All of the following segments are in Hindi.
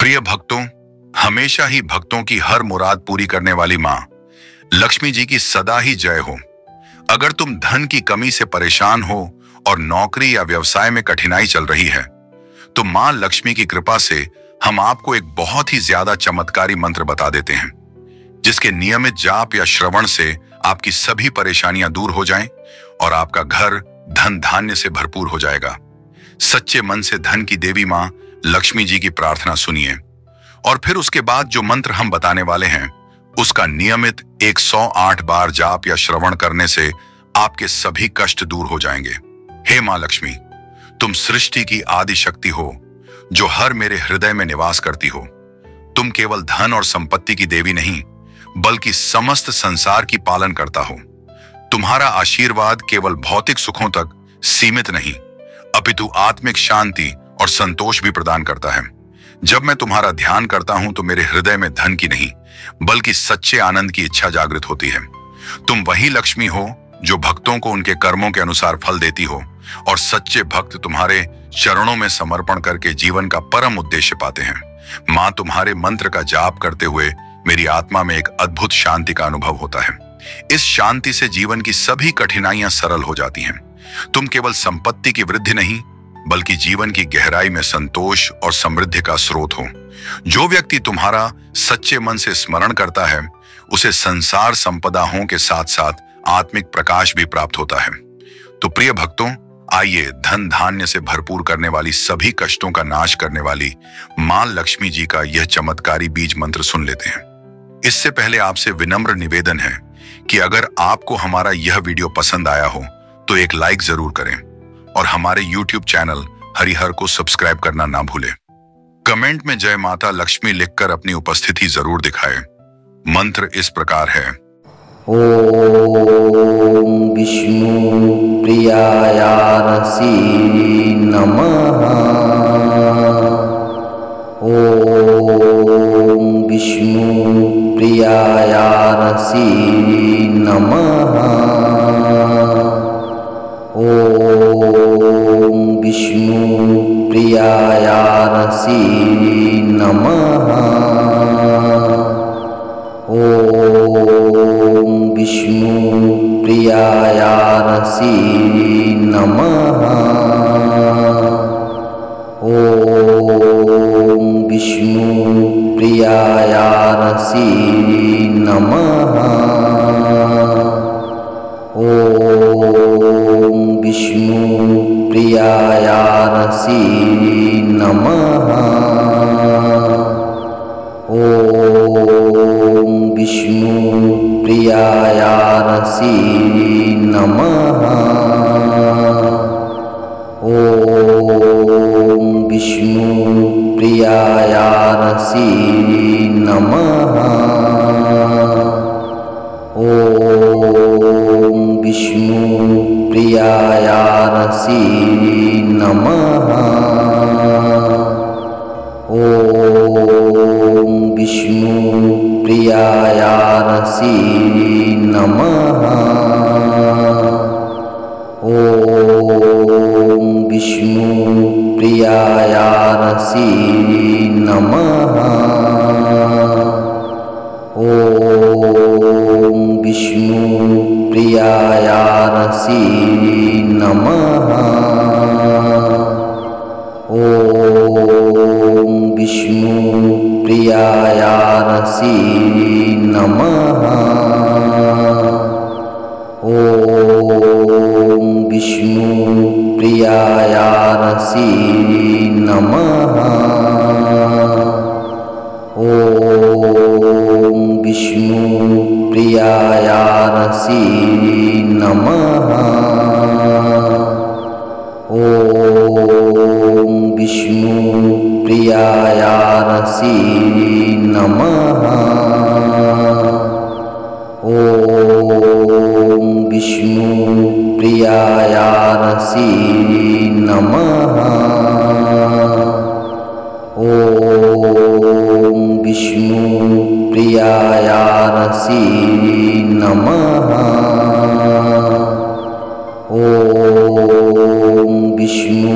प्रिय भक्तों, हमेशा ही भक्तों की हर मुराद पूरी करने वाली माँ लक्ष्मी जी की सदा ही जय हो। अगर तुम धन की कमी से परेशान हो और नौकरी या व्यवसाय में कठिनाई चल रही है, तो माँ लक्ष्मी की कृपा से हम आपको एक बहुत ही ज्यादा चमत्कारी मंत्र बता देते हैं, जिसके नियमित जाप या श्रवण से आपकी सभी परेशानियां दूर हो जाएं और आपका घर धन धान्य से भरपूर हो जाएगा। सच्चे मन से धन की देवी माँ लक्ष्मी जी की प्रार्थना सुनिए और फिर उसके बाद जो मंत्र हम बताने वाले हैं उसका नियमित 108 बार जाप या श्रवण करने से आपके सभी कष्ट दूर हो जाएंगे। हे माँ लक्ष्मी, तुम सृष्टि की आदि शक्ति हो जो हर मेरे हृदय में निवास करती हो। तुम केवल धन और संपत्ति की देवी नहीं, बल्कि समस्त संसार की पालन करता हो। तुम्हारा आशीर्वाद केवल भौतिक सुखों तक सीमित नहीं, अपितु आत्मिक शांति और संतोष भी प्रदान करता है। जब मैं तुम्हारा ध्यान करता हूं तो मेरे हृदय में धन की नहीं, बल्कि सच्चे आनंद की इच्छा जागृत होती है। तुम वही लक्ष्मी हो जो भक्तों को उनके कर्मों के अनुसार फल देती हो और सच्चे भक्त तुम्हारे चरणों में समर्पण करके जीवन का परम उद्देश्य पाते हैं। माँ, तुम्हारे मंत्र का जाप करते हुए मेरी आत्मा में एक अद्भुत शांति का अनुभव होता है। इस शांति से जीवन की सभी कठिनाइयां सरल हो जाती हैं। तुम केवल संपत्ति की वृद्धि नहीं, बल्कि जीवन की गहराई में संतोष और समृद्धि का स्रोत हो। जो व्यक्ति तुम्हारा सच्चे मन से स्मरण करता है, उसे संसार संपदाओं के साथ साथ आत्मिक प्रकाश भी प्राप्त होता है। तो प्रिय भक्तों, आइए धन धान्य से भरपूर करने वाली सभी कष्टों का नाश करने वाली मां लक्ष्मी जी का यह चमत्कारी बीज मंत्र सुन लेते हैं। इससे पहले आपसे विनम्र निवेदन है कि अगर आपको हमारा यह वीडियो पसंद आया हो तो एक लाइक जरूर करें और हमारे YouTube चैनल हरिहर को सब्सक्राइब करना ना भूलें। कमेंट में जय माता लक्ष्मी लिखकर अपनी उपस्थिति जरूर दिखाएं। मंत्र इस प्रकार है। ओम विष्णु प्रियायारसी नमः। ओम विष्णु प्रियायारसी नमः। ओम विष्णु प्रियायारसी नमः। ओम विष्णु प्रियायारसी नमः। ओम विष्णु प्रियायारसी नमः। ओम विष्णु प्रियायारसी नमः। ओम विष्णु प्रियायारसी नमः। ओम विष्णु प्रियायारसी नमः। ओम विष्णु प्रियायारसी नमः। ओम विष्णु प्रियायारसी नमः। ओम विष्णु प्रियायारसी नमः। ओम विष्णु प्रियायारसी नमः। ओम विष्णु प्रियायारसी नमः। ओम विष्णु प्रियायारसी नमः। ओम विष्णु प्रियायारसी नमः। ओम विष्णु प्रियायारसी नमः। ओम विष्णु प्रियायारसी नमः। ओम विष्णु प्रियायारसी नमः। ओम विष्णु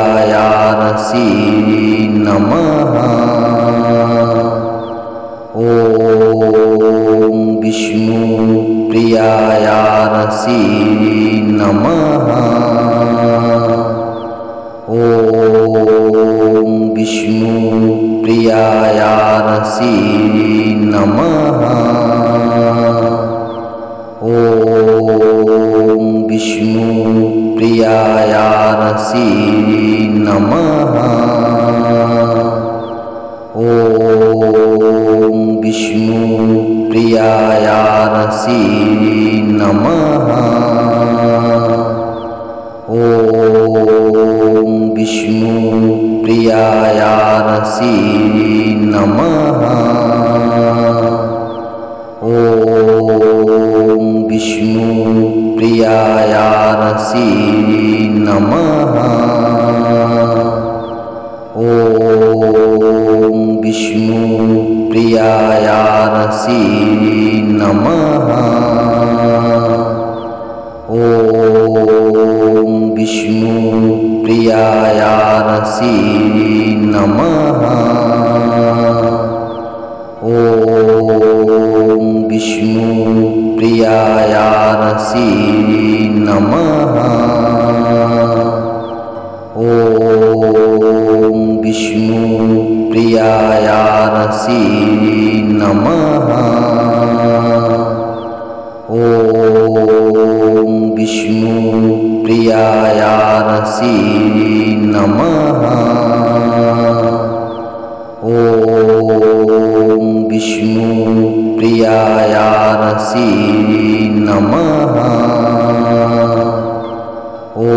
प्रियायारसी नमः। ॐ विष्णुप्रियायारसी नमः। ॐ विष्णुप्रियायारसी नमः। ॐ विष्णुप्रियायारसी नमः। ॐ विष्णुप्रियायारसी नमः। ॐ विष्णुप्रियायारसी नमः। ॐ विष्णुप्रियायारसी नमः। ॐ विष्णुप्रियायारसी नमः। ॐ विष्णुप्रियायारसी नमः। ॐ विष्णुप्रियायारसी नमः। ॐ विष्णुप्रियायारसी नमः। ॐ विष्णुप्रियायारसी नमः। ॐ विष्णुप्रियायारसी नमः। ॐ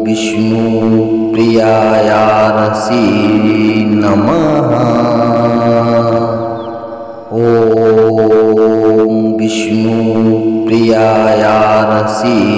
विष्णुप्रियायारसी नमः। ॐ विष्णुप्रियायारसी